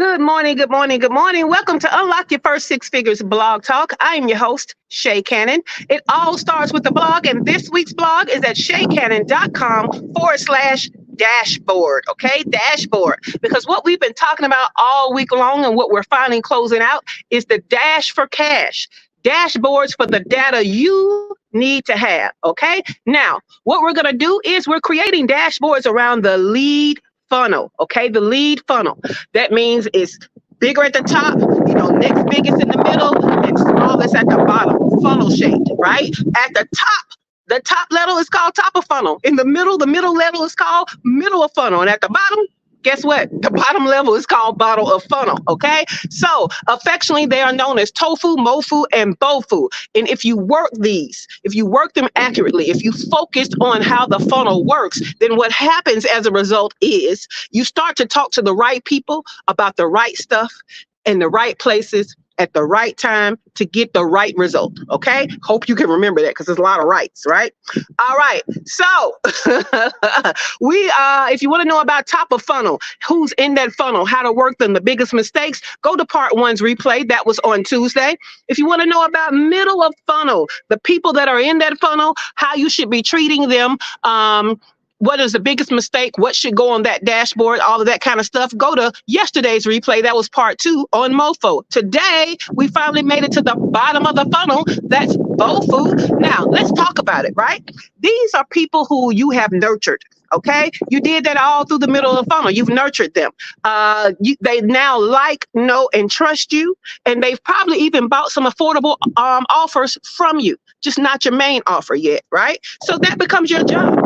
Good morning, good morning, good morning. Welcome to Unlock Your First Six Figures Blog Talk. I am your host, Shay Cannon. It all starts with the blog, and this week's blog is at shaycannon.com/dashboard. Okay, dashboard. Because what we've been talking about all week long and what we're finally closing out is the dash for cash. Dashboards for the data you need to have. Okay, now what we're going to do is we're creating dashboards around the lead funnel. Okay, the lead funnel. That means it's bigger at the top, next biggest in the middle, and smallest at the bottom, funnel shaped, right? At the top level is called top of funnel. In the middle level is called middle of funnel. And at the bottom, guess what? The bottom level is called bottom of funnel, okay? So affectionately, they are known as tofu, mofu, and bofu. And if you work them accurately, if you focused on how the funnel works, then what happens as a result is you start to talk to the right people about the right stuff in the right places at the right time to get the right result. Okay. Hope you can remember that because there's a lot of rights, right? All right. So if you want to know about top of funnel, who's in that funnel, how to work them, the biggest mistakes, go to part one's replay. That was on Tuesday. If you want to know about middle of funnel, the people that are in that funnel, how you should be treating them, what is the biggest mistake? What should go on that dashboard? All of that kind of stuff. Go to yesterday's replay. That was part 2 on MoFo. Today, we finally made it to the bottom of the funnel. That's BoFu. Now, let's talk about it, right? These are people who you have nurtured. Okay, you did that all through the middle of the funnel. You've nurtured them. They now like, know, and trust you, and they've probably even bought some affordable offers from you, just not your main offer yet, right? So that becomes your job.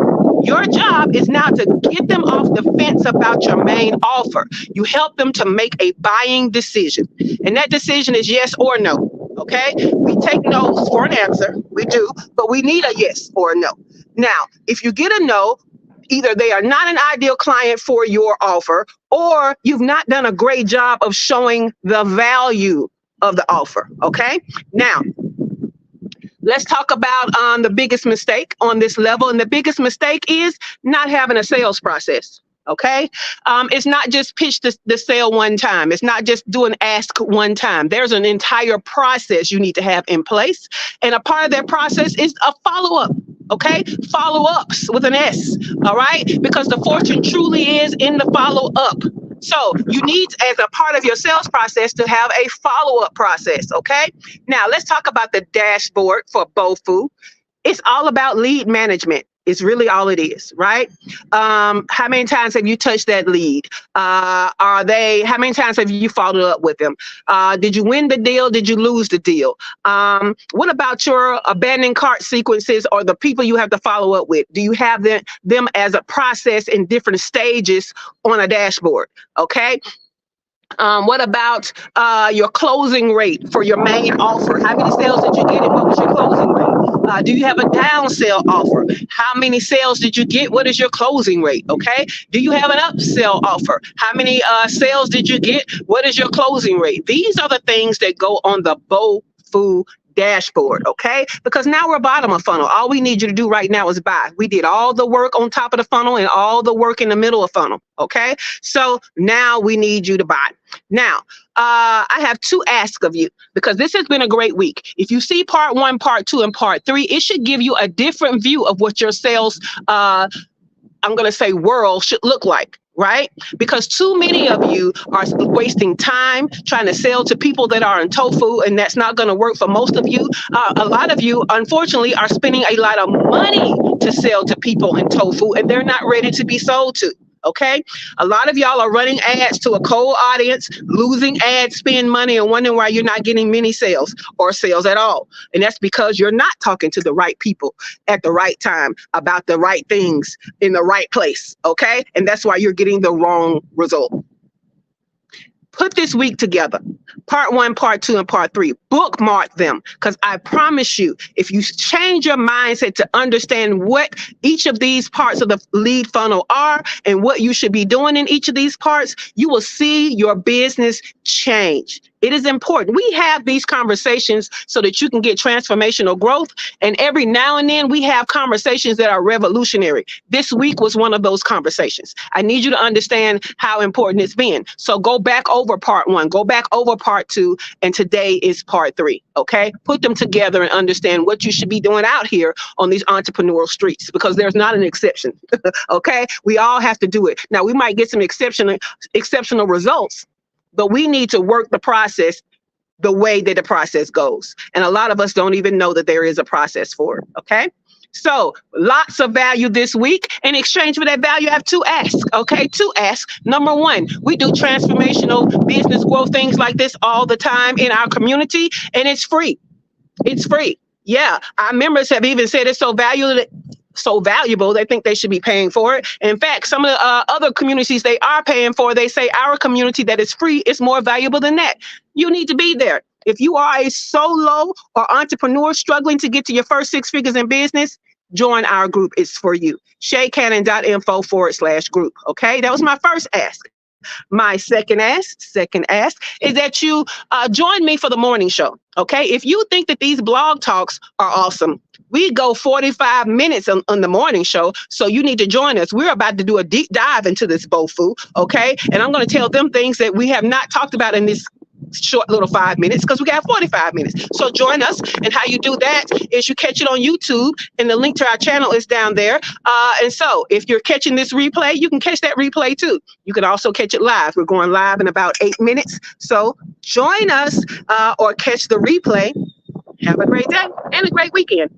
Your job is now to get them off the fence about your main offer. You help them to make a buying decision, and that decision is yes or no. Okay, we take no's for an answer. We do, but we need a yes or a no. Now, if you get a no, either they are not an ideal client for your offer, or you've not done a great job of showing the value of the offer. Okay, now let's talk about the biggest mistake on this level. And the biggest mistake is not having a sales process. Okay. It's not just pitch the sale one time. It's not just do an ask one time. There's an entire process you need to have in place. And a part of that process is a follow-up. Okay. Follow-ups with an S. All right. Because the fortune truly is in the follow-up. So you need, as a part of your sales process, to have a follow-up process. Okay. Now let's talk about the dashboard for BoFu. It's all about lead management. It's really all it is, right? How many times have you touched that lead? How many times have you followed up with them? Did you win the deal? Did you lose the deal? What about your abandoned cart sequences or the people you have to follow up with? Do you have them as a process in different stages on a dashboard? Okay. What about your closing rate for your main offer? How many sales did you get and what was your closing rate? Do you have a down sell offer? How many sales did you get? What is your closing rate? Okay. Do you have an upsell offer? How many sales did you get? What is your closing rate? These are the things that go on the BoFu dashboard, okay? Because now we're bottom of funnel. All we need you to do right now is buy. We did all the work on top of the funnel and all the work in the middle of funnel, okay? So now we need you to buy. Now, I have 2 asks of you because this has been a great week. If you see part 1, part 2, and part 3, it should give you a different view of what your sales, world should look like. Right? Because too many of you are wasting time trying to sell to people that are in tofu, and that's not going to work for most of you. A lot of you, unfortunately, are spending a lot of money to sell to people in tofu, and they're not ready to be sold to. Okay. A lot of y'all are running ads to a cold audience, losing ad spend money, and wondering why you're not getting many sales or sales at all. And that's because you're not talking to the right people at the right time about the right things in the right place. Okay. And that's why you're getting the wrong result. Put this week together. Part 1, part 2, and part 3. Bookmark them, because I promise you, if you change your mindset to understand what each of these parts of the lead funnel are and what you should be doing in each of these parts, you will see your business change. It is important. We have these conversations so that you can get transformational growth. And every now and then we have conversations that are revolutionary. This week was one of those conversations. I need you to understand how important it's been. So go back over part 1, go back over part 2, and today is part 3. Okay. Put them together and understand what you should be doing out here on these entrepreneurial streets, because there's not an exception. Okay. We all have to do it. Now we might get some exceptional results, but we need to work the process the way that the process goes. And a lot of us don't even know that there is a process for it. Okay. So lots of value this week. In exchange for that value, I have 2 asks. Okay. 2 asks. Number 1, we do transformational business growth things like this all the time in our community, and it's free. It's free. Yeah. Our members have even said it's so valuable, they think they should be paying for it. And in fact, some of the other communities they are paying for, they say our community that is free is more valuable than that. You need to be there. If you are a solo or entrepreneur struggling to get to your first 6 figures in business, join our group. It's for you. shaycannon.info/group. Okay, that was my first ask. My second ask is that you join me for the morning show. Okay, if you think that these blog talks are awesome, we go 45 minutes on the morning show, so you need to join us. We're about to do a deep dive into this bofu, okay? And I'm going to tell them things that we have not talked about in this short little 5 minutes, because we got 45 minutes. So join us. And how you do that is you catch it on YouTube, and the link to our channel is down there. And so if you're catching this replay, you can catch that replay too. You can also catch it live. We're going live in about 8 minutes. So join us or catch the replay. Have a great day and a great weekend.